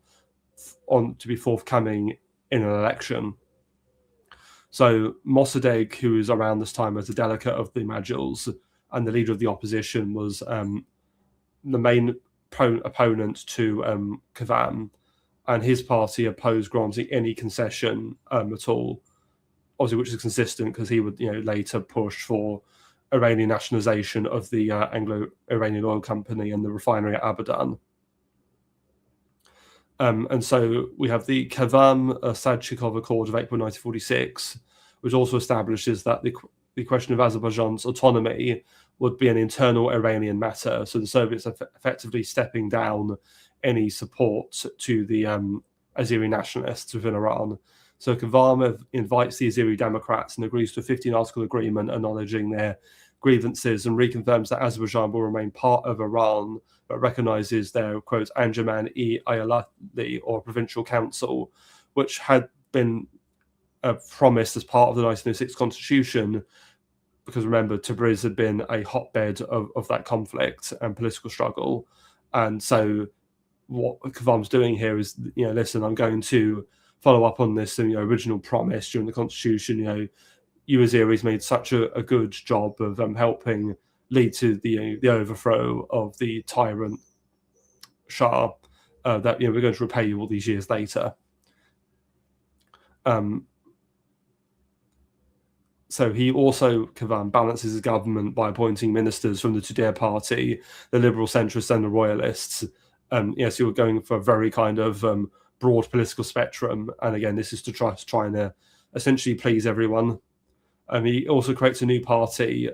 on to be forthcoming in an election. So Mossadegh, who was around this time as a delegate of the Majles and the leader of the opposition, was the main opponent to Kavam, and his party opposed granting any concession at all, obviously, which is consistent because he would later push for Iranian nationalization of the Anglo-Iranian Oil Company and the refinery at Abadan. And so we have the Kavam-Sadchikov Accord of April 1946, which also establishes that the question of Azerbaijan's autonomy would be an internal Iranian matter. So the Soviets are effectively stepping down any support to the Azeri nationalists within Iran. So Kavam invites the Azeri Democrats and agrees to a 15-article agreement acknowledging their grievances, and reconfirms that Azerbaijan will remain part of Iran, but recognizes their, quote, Anjuman-e-Ayalati, or provincial council, which had been promised as part of the 1906 Constitution, because remember, Tabriz had been a hotbed of that conflict and political struggle. And so what Kavam's doing here is, listen, I'm going to follow up on this original promise during the Constitution. You Azeris made such a good job of helping lead to the overthrow of the tyrant Shah that we're going to repay you all these years later. So he also, Kavam, balances his government by appointing ministers from the Tudeh party, the liberal centrists, and the royalists. So you're going for a very kind of broad political spectrum, and again, this is to try and essentially please everyone. He also creates a new party,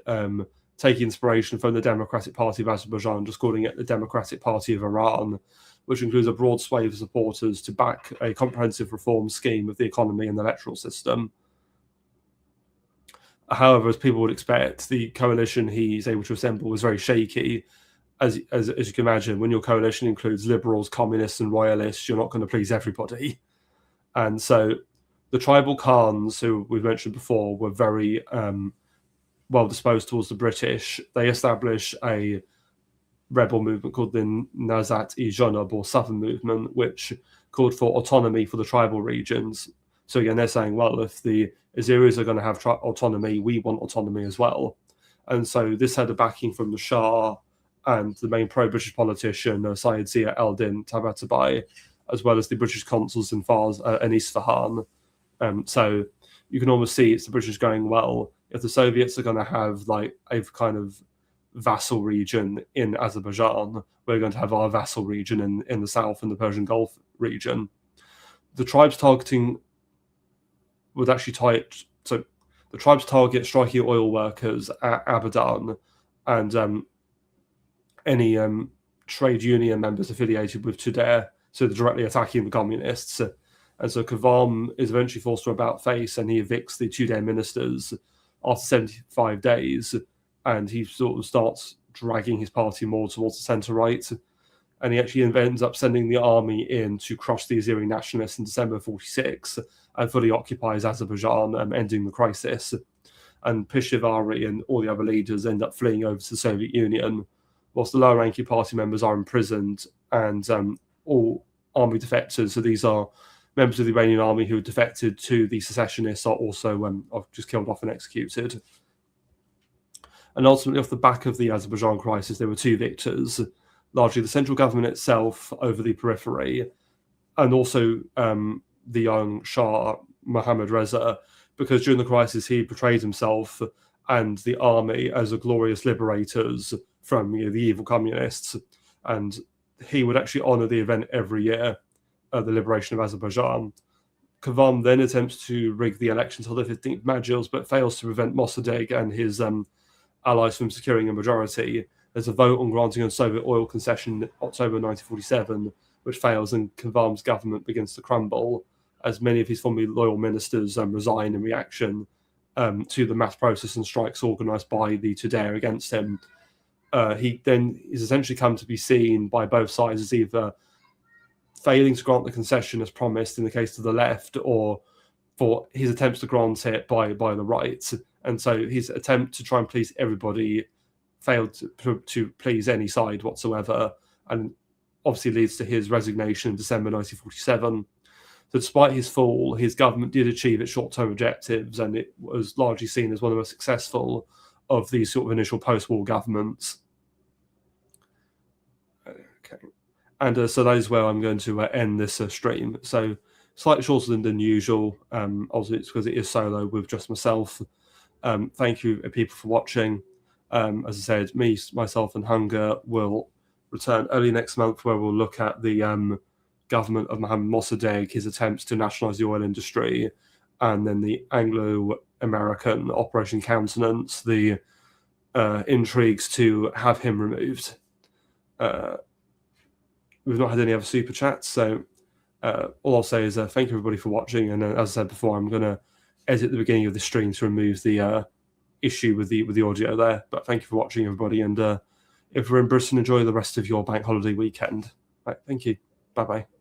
taking inspiration from the Democratic Party of Azerbaijan, just calling it the Democratic Party of Iran, which includes a broad swathe of supporters to back a comprehensive reform scheme of the economy and the electoral system. However, as people would expect, the coalition he's able to assemble was very shaky. As you can imagine, when your coalition includes liberals, communists, and royalists, you're not going to please everybody. And so the tribal Khans, who we've mentioned before, were very well disposed towards the British. They established a rebel movement called the Nazat-e-Junub, or Southern Movement, which called for autonomy for the tribal regions. So again, they're saying, well, if the Azeris are going to have autonomy, we want autonomy as well. And so this had a backing from the Shah and the main pro-British politician, Syed Zia el-Din Tabatabai, as well as the British consuls in Fars and Isfahan. So you can almost see it's the British going, well, if the Soviets are going to have like a kind of vassal region in Azerbaijan, we're going to have our vassal region in the south, in the Persian Gulf region. The tribes targeting would actually so the tribes target striking oil workers at Abadan and any trade union members affiliated with Tudeh, so they're directly attacking the communists. And so Kavam is eventually forced to about face, and he evicts the Tudeh ministers after 75 days, and he sort of starts dragging his party more towards the centre-right. And he actually ends up sending the army in to crush the Azeri nationalists in December 46 and fully occupies Azerbaijan, ending the crisis. and Pishivari and all the other leaders end up fleeing over to the Soviet Union, whilst the lower-ranking party members are imprisoned, and all army defectors, so these are members of the Iranian army who had defected to the secessionists, are also just killed off and executed. And ultimately, off the back of the Azerbaijan crisis, there were two victors, largely the central government itself over the periphery, and also the young Shah, Mohammad Reza, because during the crisis he portrayed himself and the army as a glorious liberators from the evil communists, and he would actually honour the event every year, the liberation of Azerbaijan. Kavam then attempts to rig the elections on the 15th Majils, but fails to prevent Mossadegh and his allies from securing a majority. There's a vote on granting a Soviet oil concession in October 1947, which fails, and Kavam's government begins to crumble, as many of his formerly loyal ministers resign in reaction to the mass protests and strikes organised by the Tudeh against him. He then is essentially come to be seen by both sides as either failing to grant the concession as promised in the case of the left, or for his attempts to grant it by the right. And so his attempt to try and please everybody failed to please any side whatsoever, and obviously leads to his resignation in December 1947. So despite his fall, his government did achieve its short-term objectives, and it was largely seen as one of the most successful of these sort of initial post-war governments. Okay. And so that is where I'm going to end this stream. So slightly shorter than usual. Obviously, it's because it is solo with just myself. Thank you, people, for watching. As I said, myself, and Hunger will return early next month, where we'll look at the government of Mohammad Mossadegh, his attempts to nationalise the oil industry, and then the Anglo-American Operation Countenance, the intrigues to have him removed. We've not had any other super chats, so all I'll say is thank you, everybody, for watching. And as I said before, I'm going to edit the beginning of the stream to remove the issue with the audio there. But thank you for watching, everybody, and if we're in Britain, enjoy the rest of your bank holiday weekend. Right, thank you. Bye-bye.